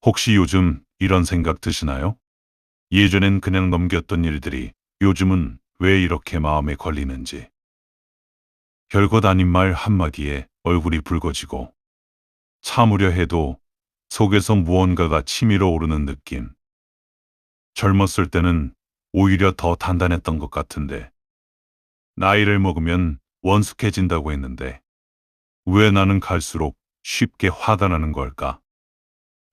혹시 요즘 이런 생각 드시나요? 예전엔 그냥 넘겼던 일들이 요즘은 왜 이렇게 마음에 걸리는지. 별것 아닌 말 한마디에 얼굴이 붉어지고 참으려 해도 속에서 무언가가 치밀어 오르는 느낌. 젊었을 때는 오히려 더 단단했던 것 같은데 나이를 먹으면 원숙해진다고 했는데 왜 나는 갈수록 쉽게 화가 나는 걸까?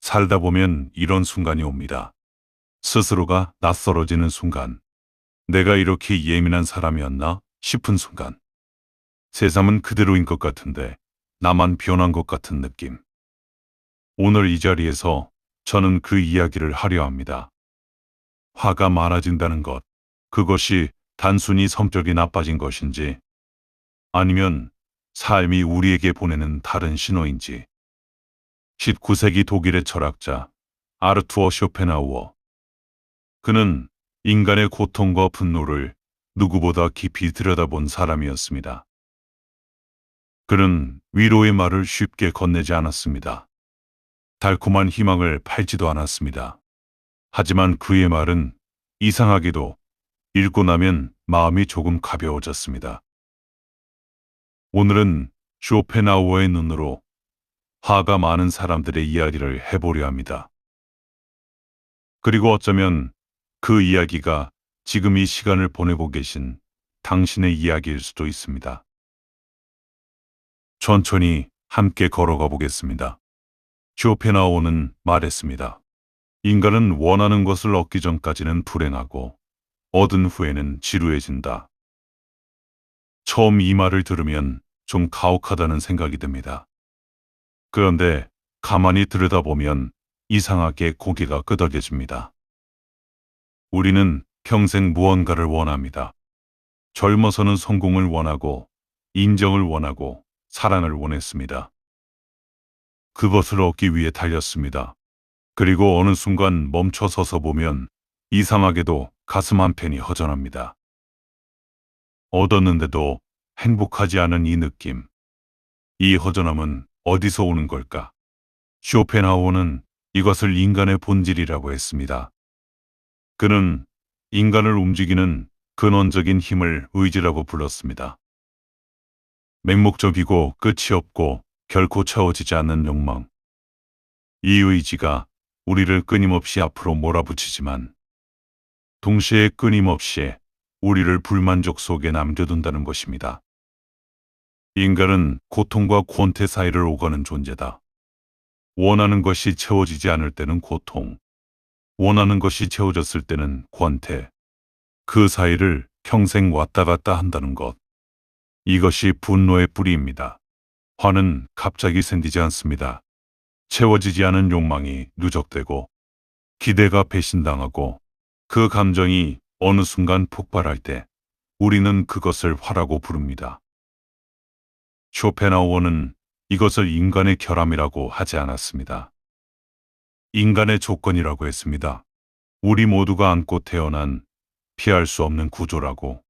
살다 보면 이런 순간이 옵니다. 스스로가 낯설어지는 순간, 내가 이렇게 예민한 사람이었나 싶은 순간, 세상은 그대로인 것 같은데 나만 변한 것 같은 느낌. 오늘 이 자리에서 저는 그 이야기를 하려 합니다. 화가 많아진다는 것, 그것이 단순히 성격이 나빠진 것인지, 아니면 삶이 우리에게 보내는 다른 신호인지. 19세기 독일의 철학자 아르투어 쇼펜하우어. 그는 인간의 고통과 분노를 누구보다 깊이 들여다본 사람이었습니다. 그는 위로의 말을 쉽게 건네지 않았습니다. 달콤한 희망을 팔지도 않았습니다. 하지만 그의 말은 이상하게도 읽고 나면 마음이 조금 가벼워졌습니다. 오늘은 쇼펜하우어의 눈으로 화가 많은 사람들의 이야기를 해보려 합니다. 그리고 어쩌면 그 이야기가 지금 이 시간을 보내고 계신 당신의 이야기일 수도 있습니다. 천천히 함께 걸어가 보겠습니다. 쇼펜하우어는 말했습니다. 인간은 원하는 것을 얻기 전까지는 불행하고 얻은 후에는 지루해진다. 처음 이 말을 들으면 좀 가혹하다는 생각이 듭니다. 그런데 가만히 들여다보면 이상하게 고개가 끄덕여집니다. 우리는 평생 무언가를 원합니다. 젊어서는 성공을 원하고 인정을 원하고 사랑을 원했습니다. 그것을 얻기 위해 달렸습니다. 그리고 어느 순간 멈춰 서서 보면 이상하게도 가슴 한편이 허전합니다. 얻었는데도 행복하지 않은 이 느낌. 이 허전함은 어디서 오는 걸까? 쇼펜하우어는 이것을 인간의 본질이라고 했습니다. 그는 인간을 움직이는 근원적인 힘을 의지라고 불렀습니다. 맹목적이고 끝이 없고 결코 채워지지 않는 욕망. 이 의지가 우리를 끊임없이 앞으로 몰아붙이지만 동시에 끊임없이 우리를 불만족 속에 남겨둔다는 것입니다. 인간은 고통과 권태 사이를 오가는 존재다. 원하는 것이 채워지지 않을 때는 고통, 원하는 것이 채워졌을 때는 권태, 그 사이를 평생 왔다 갔다 한다는 것. 이것이 분노의 뿌리입니다. 화는 갑자기 생기지 않습니다. 채워지지 않은 욕망이 누적되고 기대가 배신당하고 그 감정이 어느 순간 폭발할 때 우리는 그것을 화라고 부릅니다. 쇼펜하우어는 이것을 인간의 결함이라고 하지 않았습니다. 인간의 조건이라고 했습니다. 우리 모두가 안고 태어난 피할 수 없는 구조라고.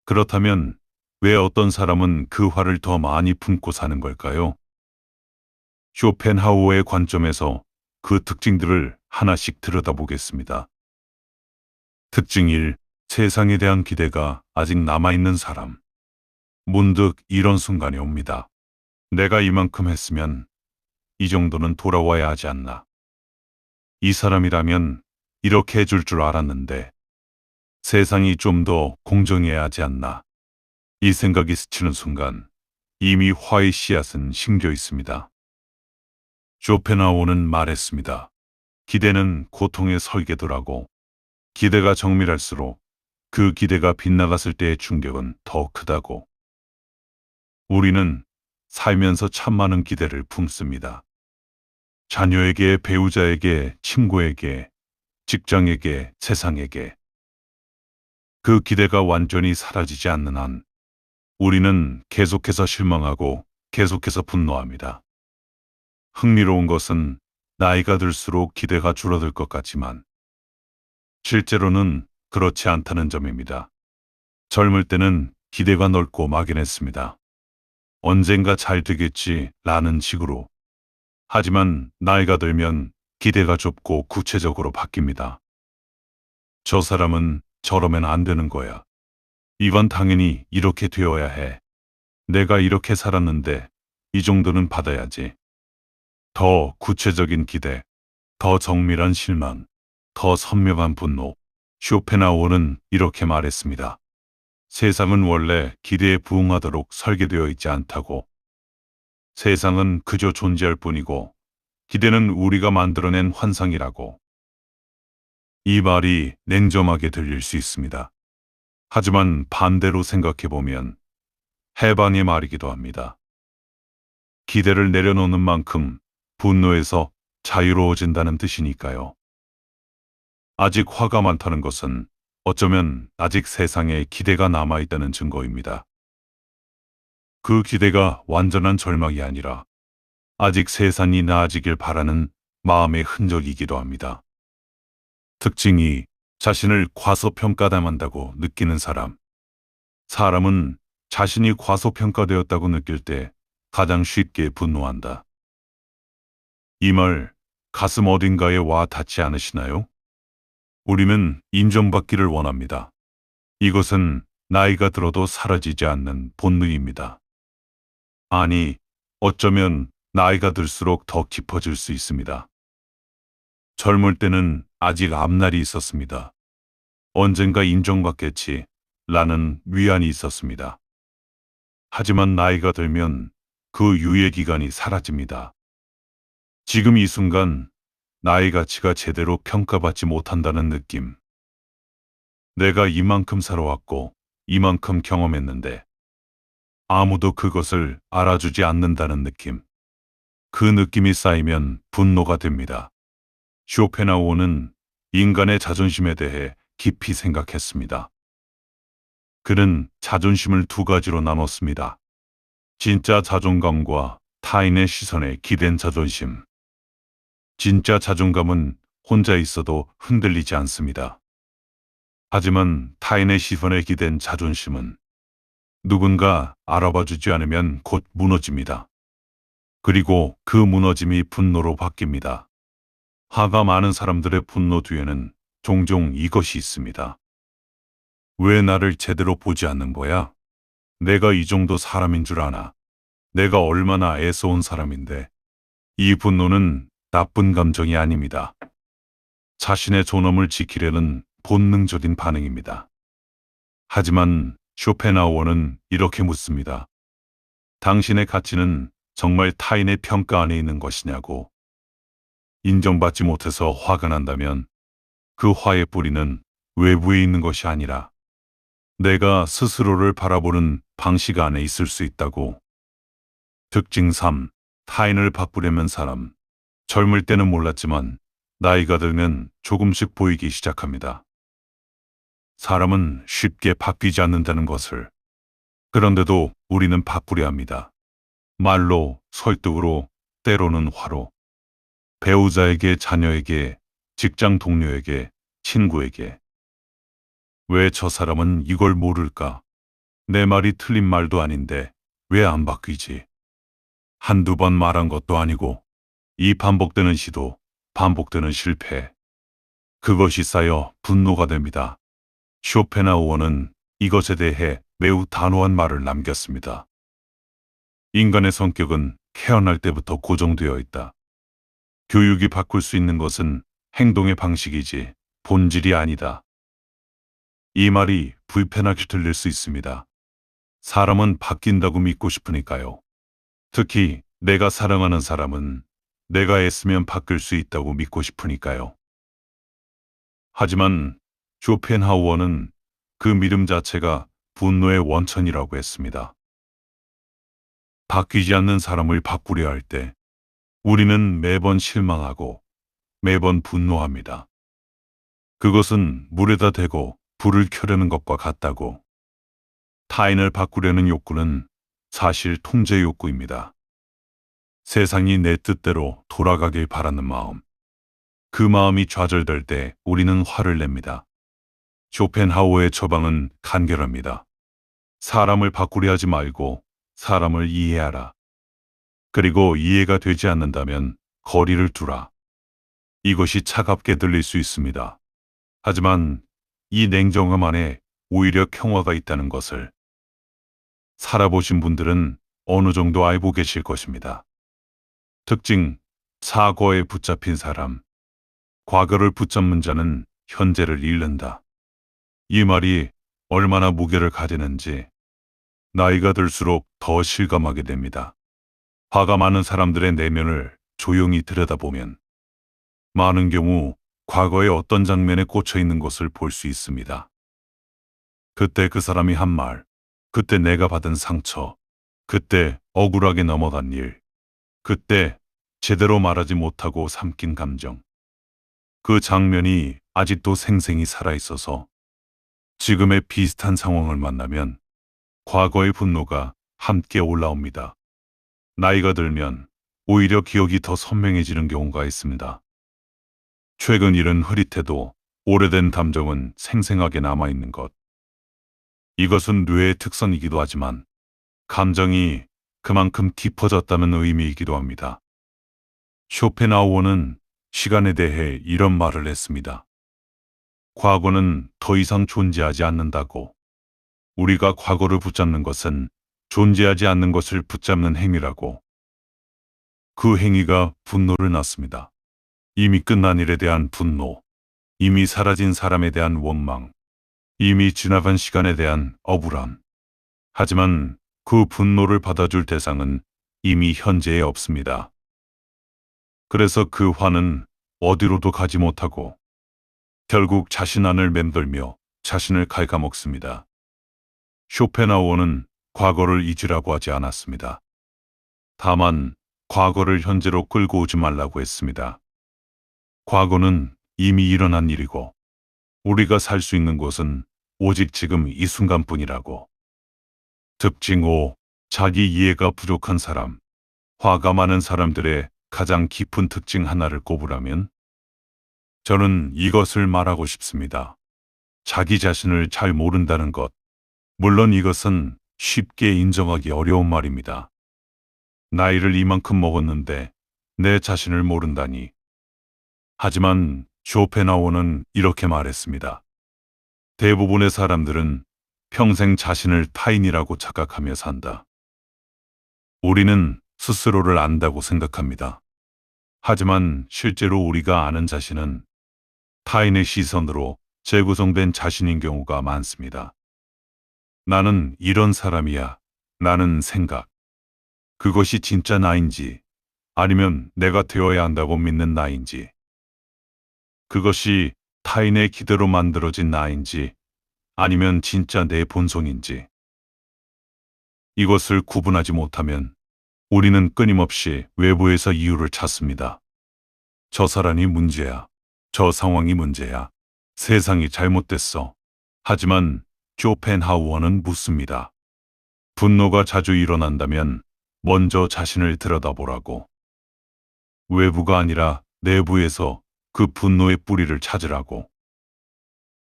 그렇다면 왜 어떤 사람은 그 화를 더 많이 품고 사는 걸까요? 쇼펜하우어의 관점에서 그 특징들을 하나씩 들여다보겠습니다. 특징 1. 세상에 대한 기대가 아직 남아있는 사람. 문득 이런 순간이 옵니다. 내가 이만큼 했으면 이 정도는 돌아와야 하지 않나. 이 사람이라면 이렇게 해줄 줄 알았는데 세상이 좀 더 공정해야 하지 않나. 이 생각이 스치는 순간 이미 화의 씨앗은 심겨 있습니다. 쇼펜하우어는 말했습니다. 기대는 고통의 설계도라고. 기대가 정밀할수록 그 기대가 빗나갔을 때의 충격은 더 크다고. 우리는 살면서 참 많은 기대를 품습니다. 자녀에게, 배우자에게, 친구에게, 직장에게, 세상에게. 그 기대가 완전히 사라지지 않는 한 우리는 계속해서 실망하고 계속해서 분노합니다. 흥미로운 것은 나이가 들수록 기대가 줄어들 것 같지만 실제로는 그렇지 않다는 점입니다. 젊을 때는 기대가 넓고 막연했습니다. 언젠가 잘 되겠지 라는 식으로. 하지만 나이가 들면 기대가 좁고 구체적으로 바뀝니다. 저 사람은 저러면 안 되는 거야. 이건 당연히 이렇게 되어야 해. 내가 이렇게 살았는데 이 정도는 받아야지. 더 구체적인 기대, 더 정밀한 실망, 더 선명한 분노. 쇼펜하우어는 이렇게 말했습니다. 세상은 원래 기대에 부응하도록 설계되어 있지 않다고. 세상은 그저 존재할 뿐이고 기대는 우리가 만들어낸 환상이라고. 이 말이 냉정하게 들릴 수 있습니다. 하지만 반대로 생각해보면 해방의 말이기도 합니다. 기대를 내려놓는 만큼 분노에서 자유로워진다는 뜻이니까요. 아직 화가 많다는 것은 어쩌면 아직 세상에 기대가 남아있다는 증거입니다. 그 기대가 완전한 절망이 아니라 아직 세상이 나아지길 바라는 마음의 흔적이기도 합니다. 특징이 자신을 과소평가당한다고 느끼는 사람. 사람은 자신이 과소평가되었다고 느낄 때 가장 쉽게 분노한다. 이 말 가슴 어딘가에 와 닿지 않으시나요? 우리는 인정받기를 원합니다. 이것은 나이가 들어도 사라지지 않는 본능입니다. 아니, 어쩌면 나이가 들수록 더 깊어질 수 있습니다. 젊을 때는 아직 앞날이 있었습니다. 언젠가 인정받겠지 라는 위안이 있었습니다. 하지만 나이가 들면 그 유예 기간이 사라집니다. 지금 이 순간 나의 가치가 제대로 평가받지 못한다는 느낌. 내가 이만큼 살아왔고 이만큼 경험했는데 아무도 그것을 알아주지 않는다는 느낌. 그 느낌이 쌓이면 분노가 됩니다. 쇼펜하우어는 인간의 자존심에 대해 깊이 생각했습니다. 그는 자존심을 두 가지로 나눴습니다. 진짜 자존감과 타인의 시선에 기댄 자존심. 진짜 자존감은 혼자 있어도 흔들리지 않습니다. 하지만 타인의 시선에 기댄 자존심은 누군가 알아봐주지 않으면 곧 무너집니다. 그리고 그 무너짐이 분노로 바뀝니다. 화가 많은 사람들의 분노 뒤에는 종종 이것이 있습니다. 왜 나를 제대로 보지 않는 거야? 내가 이 정도 사람인 줄 아나? 내가 얼마나 애써온 사람인데. 이 분노는 나쁜 감정이 아닙니다. 자신의 존엄을 지키려는 본능적인 반응입니다. 하지만 쇼펜하우어는 이렇게 묻습니다. 당신의 가치는 정말 타인의 평가 안에 있는 것이냐고. 인정받지 못해서 화가 난다면 그 화의 뿌리는 외부에 있는 것이 아니라 내가 스스로를 바라보는 방식 안에 있을 수 있다고. 특징 3. 타인을 바꾸려는 사람. 젊을 때는 몰랐지만 나이가 들면 조금씩 보이기 시작합니다. 사람은 쉽게 바뀌지 않는다는 것을. 그런데도 우리는 바꾸려 합니다. 말로, 설득으로, 때로는 화로. 배우자에게, 자녀에게, 직장 동료에게, 친구에게. 왜 저 사람은 이걸 모를까? 내 말이 틀린 말도 아닌데 왜 안 바뀌지? 한두 번 말한 것도 아니고. 이 반복되는 시도, 반복되는 실패. 그것이 쌓여 분노가 됩니다. 쇼펜하우어는 이것에 대해 매우 단호한 말을 남겼습니다. 인간의 성격은 태어날 때부터 고정되어 있다. 교육이 바꿀 수 있는 것은 행동의 방식이지 본질이 아니다. 이 말이 불편하게 들릴 수 있습니다. 사람은 바뀐다고 믿고 싶으니까요. 특히 내가 사랑하는 사람은 내가 애쓰면 바뀔 수 있다고 믿고 싶으니까요. 하지만 쇼펜하우어는 그 믿음 자체가 분노의 원천이라고 했습니다. 바뀌지 않는 사람을 바꾸려 할 때 우리는 매번 실망하고 매번 분노합니다. 그것은 물에다 대고 불을 켜려는 것과 같다고. 타인을 바꾸려는 욕구는 사실 통제 욕구입니다. 세상이 내 뜻대로 돌아가길 바라는 마음. 그 마음이 좌절될 때 우리는 화를 냅니다. 쇼펜하우어의 처방은 간결합니다. 사람을 바꾸려 하지 말고 사람을 이해하라. 그리고 이해가 되지 않는다면 거리를 두라. 이것이 차갑게 들릴 수 있습니다. 하지만 이 냉정함 안에 오히려 평화가 있다는 것을 살아보신 분들은 어느 정도 알고 계실 것입니다. 특징, 사고에 붙잡힌 사람. 과거를 붙잡는 자는 현재를 잃는다. 이 말이 얼마나 무게를 가지는지 나이가 들수록 더 실감하게 됩니다. 화가 많은 사람들의 내면을 조용히 들여다보면 많은 경우 과거의 어떤 장면에 꽂혀 있는 것을 볼 수 있습니다. 그때 그 사람이 한 말, 그때 내가 받은 상처, 그때 억울하게 넘어간 일, 그때 제대로 말하지 못하고 삼킨 감정. 그 장면이 아직도 생생히 살아있어서 지금의 비슷한 상황을 만나면 과거의 분노가 함께 올라옵니다. 나이가 들면 오히려 기억이 더 선명해지는 경우가 있습니다. 최근 일은 흐릿해도 오래된 감정은 생생하게 남아있는 것. 이것은 뇌의 특성이기도 하지만 감정이 그만큼 깊어졌다는 의미이기도 합니다. 쇼펜하우어는 시간에 대해 이런 말을 했습니다. 과거는 더 이상 존재하지 않는다고. 우리가 과거를 붙잡는 것은 존재하지 않는 것을 붙잡는 행위라고. 그 행위가 분노를 낳습니다. 이미 끝난 일에 대한 분노, 이미 사라진 사람에 대한 원망, 이미 지나간 시간에 대한 억울함. 하지만 그 분노를 받아줄 대상은 이미 현재에 없습니다. 그래서 그 화는 어디로도 가지 못하고 결국 자신 안을 맴돌며 자신을 갉아먹습니다. 쇼펜하우어는 과거를 잊으라고 하지 않았습니다. 다만 과거를 현재로 끌고 오지 말라고 했습니다. 과거는 이미 일어난 일이고 우리가 살 수 있는 곳은 오직 지금 이 순간뿐이라고. 특징 5. 자기 이해가 부족한 사람. 화가 많은 사람들의 가장 깊은 특징 하나를 꼽으라면 저는 이것을 말하고 싶습니다. 자기 자신을 잘 모른다는 것. 물론 이것은 쉽게 인정하기 어려운 말입니다. 나이를 이만큼 먹었는데 내 자신을 모른다니. 하지만 쇼펜하우어는 이렇게 말했습니다. 대부분의 사람들은 평생 자신을 타인이라고 착각하며 산다. 우리는 스스로를 안다고 생각합니다. 하지만 실제로 우리가 아는 자신은 타인의 시선으로 재구성된 자신인 경우가 많습니다. 나는 이런 사람이야. 나는 생각. 그것이 진짜 나인지 아니면 내가 되어야 한다고 믿는 나인지. 그것이 타인의 기대로 만들어진 나인지 아니면 진짜 내 본성인지. 이것을 구분하지 못하면 우리는 끊임없이 외부에서 이유를 찾습니다. 저 사람이 문제야. 저 상황이 문제야. 세상이 잘못됐어. 하지만 쇼펜하우어는 묻습니다. 분노가 자주 일어난다면 먼저 자신을 들여다보라고. 외부가 아니라 내부에서 그 분노의 뿌리를 찾으라고.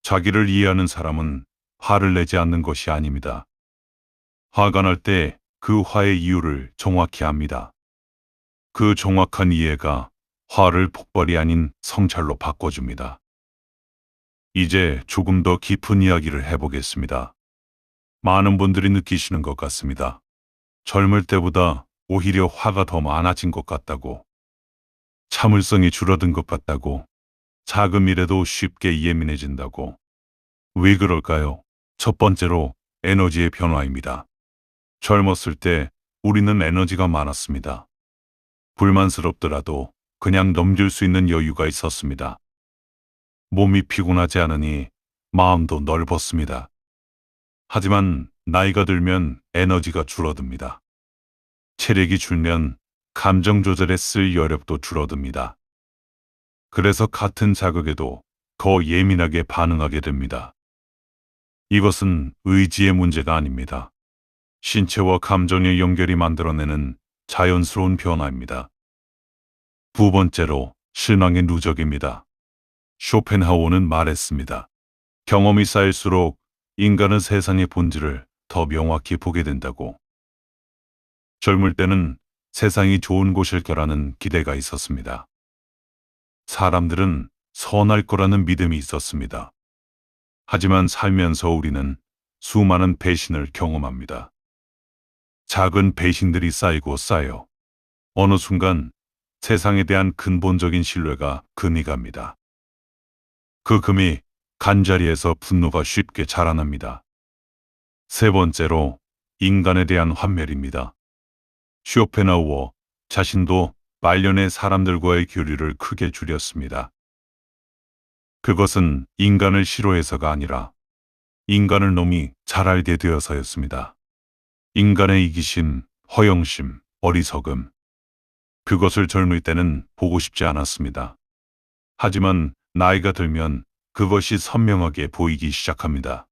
자기를 이해하는 사람은 화를 내지 않는 것이 아닙니다. 화가 날 때 그 화의 이유를 정확히 압니다. 그 정확한 이해가 화를 폭발이 아닌 성찰로 바꿔줍니다. 이제 조금 더 깊은 이야기를 해보겠습니다. 많은 분들이 느끼시는 것 같습니다. 젊을 때보다 오히려 화가 더 많아진 것 같다고. 참을성이 줄어든 것 같다고. 작은 일에도 쉽게 예민해진다고. 왜 그럴까요? 첫 번째로 에너지의 변화입니다. 젊었을 때 우리는 에너지가 많았습니다. 불만스럽더라도 그냥 넘길 수 있는 여유가 있었습니다. 몸이 피곤하지 않으니 마음도 넓었습니다. 하지만 나이가 들면 에너지가 줄어듭니다. 체력이 줄면 감정 조절에 쓸 여력도 줄어듭니다. 그래서 같은 자극에도 더 예민하게 반응하게 됩니다. 이것은 의지의 문제가 아닙니다. 신체와 감정의 연결이 만들어내는 자연스러운 변화입니다. 두 번째로 실망의 누적입니다. 쇼펜하우어는 말했습니다. 경험이 쌓일수록 인간은 세상의 본질을 더 명확히 보게 된다고. 젊을 때는 세상이 좋은 곳일 거라는 기대가 있었습니다. 사람들은 선할 거라는 믿음이 있었습니다. 하지만 살면서 우리는 수많은 배신을 경험합니다. 작은 배신들이 쌓이고 쌓여 어느 순간 세상에 대한 근본적인 신뢰가 금이 갑니다. 그 금이 간 자리에서 분노가 쉽게 자라납니다. 세 번째로 인간에 대한 환멸입니다. 쇼펜하우어 자신도 말년에 사람들과의 교류를 크게 줄였습니다. 그것은 인간을 싫어해서가 아니라 인간을 너무 잘 알게 되어서였습니다. 인간의 이기심, 허영심, 어리석음. 그것을 젊을 때는 보고 싶지 않았습니다. 하지만 나이가 들면 그것이 선명하게 보이기 시작합니다.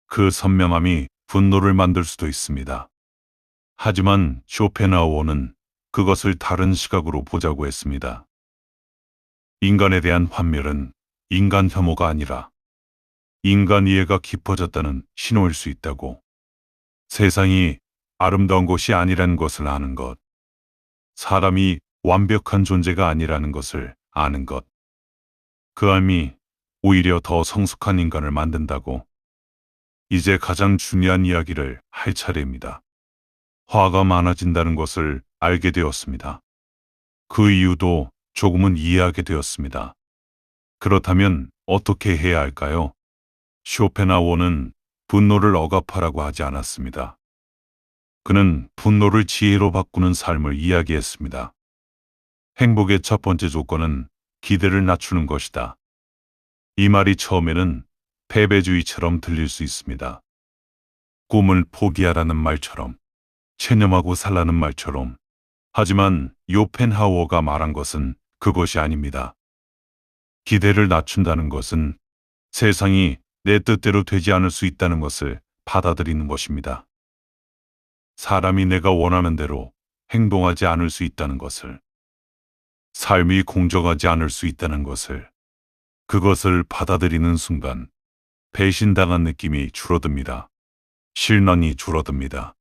그 선명함이 분노를 만들 수도 있습니다. 하지만 쇼펜하우어는 그것을 다른 시각으로 보자고 했습니다. 인간에 대한 환멸은 인간 혐오가 아니라 인간 이해가 깊어졌다는 신호일 수 있다고. 세상이 아름다운 곳이 아니라는 것을 아는 것. 사람이 완벽한 존재가 아니라는 것을 아는 것. 그 암이 오히려 더 성숙한 인간을 만든다고. 이제 가장 중요한 이야기를 할 차례입니다. 화가 많아진다는 것을 알게 되었습니다. 그 이유도 조금은 이해하게 되었습니다. 그렇다면 어떻게 해야 할까요? 쇼펜하우어는 분노를 억압하라고 하지 않았습니다. 그는 분노를 지혜로 바꾸는 삶을 이야기했습니다. 행복의 첫 번째 조건은 기대를 낮추는 것이다. 이 말이 처음에는 패배주의처럼 들릴 수 있습니다. 꿈을 포기하라는 말처럼, 체념하고 살라는 말처럼. 하지만 쇼펜하우어가 말한 것은 그것이 아닙니다. 기대를 낮춘다는 것은 세상이 내 뜻대로 되지 않을 수 있다는 것을 받아들이는 것입니다. 사람이 내가 원하는 대로 행동하지 않을 수 있다는 것을, 삶이 공정하지 않을 수 있다는 것을, 그것을 받아들이는 순간 배신당한 느낌이 줄어듭니다. 실망이 줄어듭니다.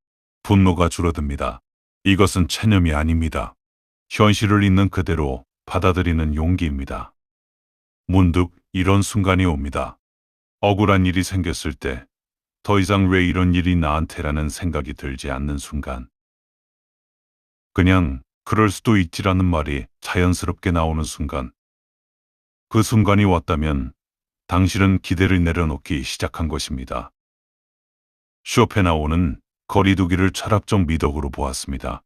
분노가 줄어듭니다. 이것은 체념이 아닙니다. 현실을 있는 그대로 받아들이는 용기입니다. 문득 이런 순간이 옵니다. 억울한 일이 생겼을 때 더 이상 왜 이런 일이 나한테라는 생각이 들지 않는 순간. 그냥 그럴 수도 있지라는 말이 자연스럽게 나오는 순간. 그 순간이 왔다면 당신은 기대를 내려놓기 시작한 것입니다. 쇼펜하우어는 거리두기를 철학적 미덕으로 보았습니다.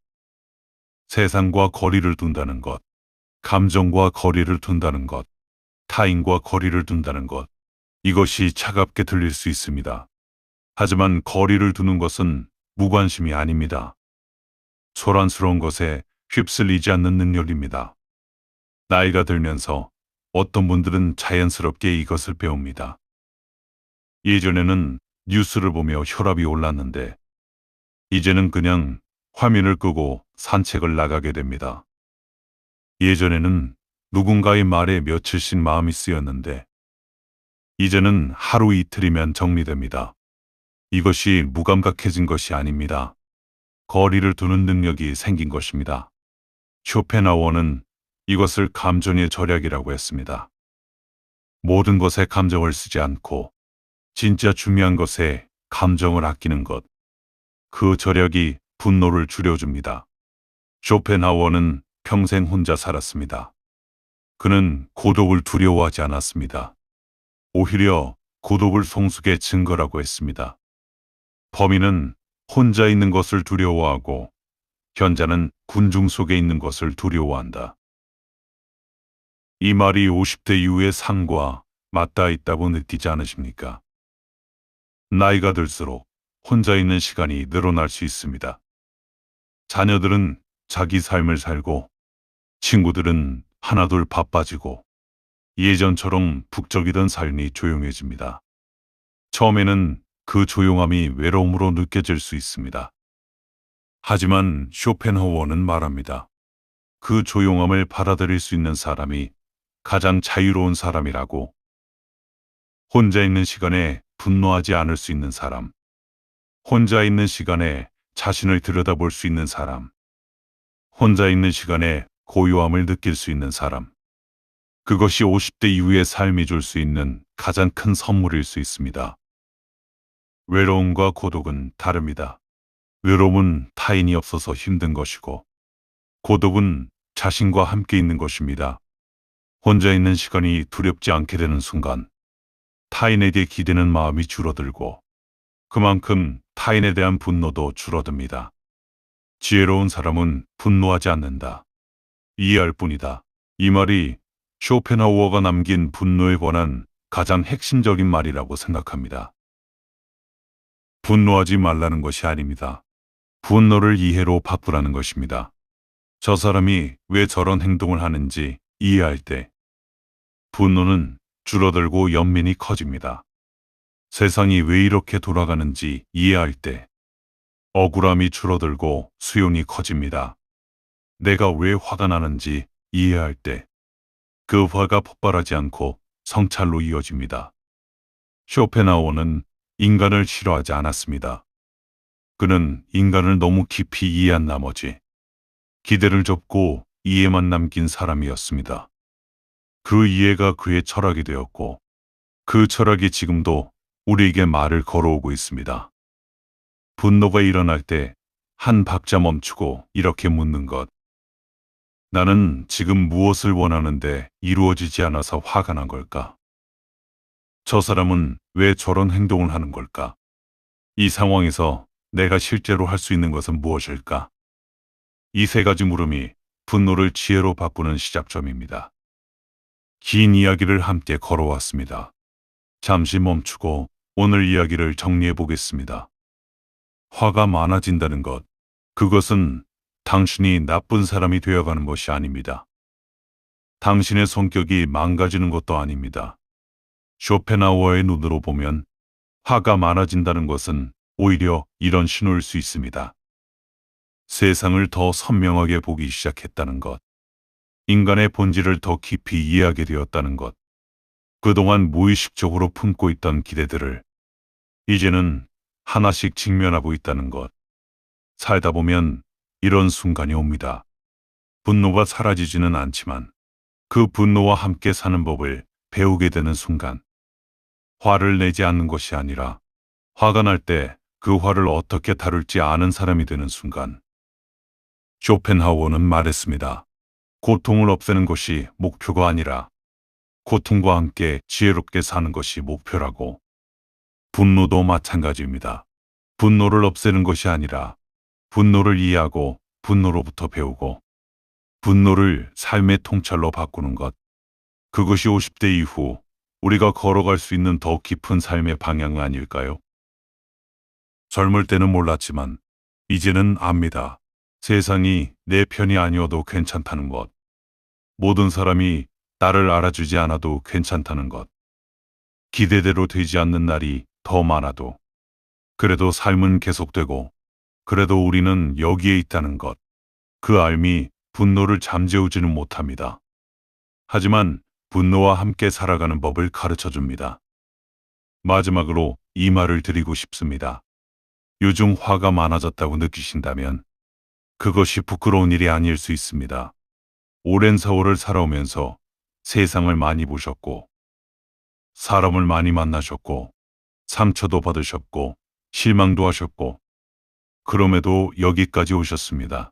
세상과 거리를 둔다는 것, 감정과 거리를 둔다는 것, 타인과 거리를 둔다는 것, 이것이 차갑게 들릴 수 있습니다. 하지만 거리를 두는 것은 무관심이 아닙니다. 소란스러운 것에 휩쓸리지 않는 능력입니다. 나이가 들면서 어떤 분들은 자연스럽게 이것을 배웁니다. 예전에는 뉴스를 보며 혈압이 올랐는데 이제는 그냥 화면을 끄고 산책을 나가게 됩니다. 예전에는 누군가의 말에 며칠씩 마음이 쓰였는데 이제는 하루 이틀이면 정리됩니다. 이것이 무감각해진 것이 아닙니다. 거리를 두는 능력이 생긴 것입니다. 쇼펜하우어는 이것을 감정의 절약이라고 했습니다. 모든 것에 감정을 쓰지 않고 진짜 중요한 것에 감정을 아끼는 것. 그 절약이 분노를 줄여줍니다. 쇼펜하우어는 평생 혼자 살았습니다. 그는 고독을 두려워하지 않았습니다. 오히려 고독을 성숙의 증거라고 했습니다. 범인은 혼자 있는 것을 두려워하고 현자는 군중 속에 있는 것을 두려워한다. 이 말이 50대 이후의 삶과 맞닿아 있다고 느끼지 않으십니까? 나이가 들수록 혼자 있는 시간이 늘어날 수 있습니다. 자녀들은 자기 삶을 살고 친구들은 하나둘 바빠지고 예전처럼 북적이던 삶이 조용해집니다. 처음에는 그 조용함이 외로움으로 느껴질 수 있습니다. 하지만 쇼펜하우어는 말합니다. 그 조용함을 받아들일 수 있는 사람이 가장 자유로운 사람이라고. 혼자 있는 시간에 분노하지 않을 수 있는 사람. 혼자 있는 시간에 자신을 들여다볼 수 있는 사람. 혼자 있는 시간에 고요함을 느낄 수 있는 사람. 그것이 50대 이후의 삶이 줄 수 있는 가장 큰 선물일 수 있습니다. 외로움과 고독은 다릅니다. 외로움은 타인이 없어서 힘든 것이고, 고독은 자신과 함께 있는 것입니다. 혼자 있는 시간이 두렵지 않게 되는 순간, 타인에게 기대는 마음이 줄어들고, 그만큼 타인에 대한 분노도 줄어듭니다. 지혜로운 사람은 분노하지 않는다. 이해할 뿐이다. 이 말이 쇼펜하우어가 남긴 분노에 관한 가장 핵심적인 말이라고 생각합니다. 분노하지 말라는 것이 아닙니다. 분노를 이해로 바꾸라는 것입니다. 저 사람이 왜 저런 행동을 하는지 이해할 때 분노는 줄어들고 연민이 커집니다. 세상이 왜 이렇게 돌아가는지 이해할 때 억울함이 줄어들고 수용이 커집니다. 내가 왜 화가 나는지 이해할 때 그 화가 폭발하지 않고 성찰로 이어집니다. 쇼펜하우어는 인간을 싫어하지 않았습니다. 그는 인간을 너무 깊이 이해한 나머지 기대를 접고 이해만 남긴 사람이었습니다. 그 이해가 그의 철학이 되었고, 그 철학이 지금도 우리에게 말을 걸어오고 있습니다. 분노가 일어날 때 한 박자 멈추고 이렇게 묻는 것. 나는 지금 무엇을 원하는데 이루어지지 않아서 화가 난 걸까? 저 사람은 왜 저런 행동을 하는 걸까? 이 상황에서 내가 실제로 할 수 있는 것은 무엇일까? 이 세 가지 물음이 분노를 지혜로 바꾸는 시작점입니다. 긴 이야기를 함께 걸어왔습니다. 잠시 멈추고 오늘 이야기를 정리해 보겠습니다. 화가 많아진다는 것, 그것은 당신이 나쁜 사람이 되어가는 것이 아닙니다. 당신의 성격이 망가지는 것도 아닙니다. 쇼펜하우어의 눈으로 보면 화가 많아진다는 것은 오히려 이런 신호일 수 있습니다. 세상을 더 선명하게 보기 시작했다는 것, 인간의 본질을 더 깊이 이해하게 되었다는 것, 그동안 무의식적으로 품고 있던 기대들을 이제는 하나씩 직면하고 있다는 것. 살다 보면 이런 순간이 옵니다. 분노가 사라지지는 않지만 그 분노와 함께 사는 법을 배우게 되는 순간, 화를 내지 않는 것이 아니라 화가 날 때 그 화를 어떻게 다룰지 아는 사람이 되는 순간, 쇼펜하우어는 말했습니다. 고통을 없애는 것이 목표가 아니라 고통과 함께 지혜롭게 사는 것이 목표라고. 분노도 마찬가지입니다. 분노를 없애는 것이 아니라 분노를 이해하고 분노로부터 배우고 분노를 삶의 통찰로 바꾸는 것. 그것이 50대 이후 우리가 걸어갈 수 있는 더 깊은 삶의 방향은 아닐까요? 젊을 때는 몰랐지만 이제는 압니다. 세상이 내 편이 아니어도 괜찮다는 것. 모든 사람이 나를 알아주지 않아도 괜찮다는 것. 기대대로 되지 않는 날이 더 많아도 그래도 삶은 계속되고 그래도 우리는 여기에 있다는 것. 그 알미 분노를 잠재우지는 못합니다. 하지만 분노와 함께 살아가는 법을 가르쳐 줍니다. 마지막으로 이 말을 드리고 싶습니다. 요즘 화가 많아졌다고 느끼신다면 그것이 부끄러운 일이 아닐 수 있습니다. 오랜 세월을 살아오면서 세상을 많이 보셨고 사람을 많이 만나셨고 상처도 받으셨고 실망도 하셨고 그럼에도 여기까지 오셨습니다.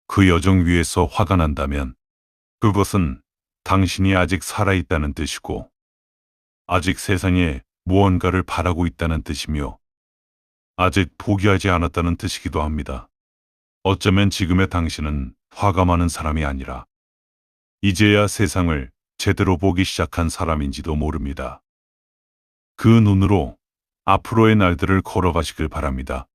그 여정 위에서 화가 난다면 그것은 당신이 아직 살아있다는 뜻이고 아직 세상에 무언가를 바라고 있다는 뜻이며 아직 포기하지 않았다는 뜻이기도 합니다. 어쩌면 지금의 당신은 화가 많은 사람이 아니라 이제야 세상을 제대로 보기 시작한 사람인지도 모릅니다. 그 눈으로 앞으로의 날들을 걸어가시길 바랍니다.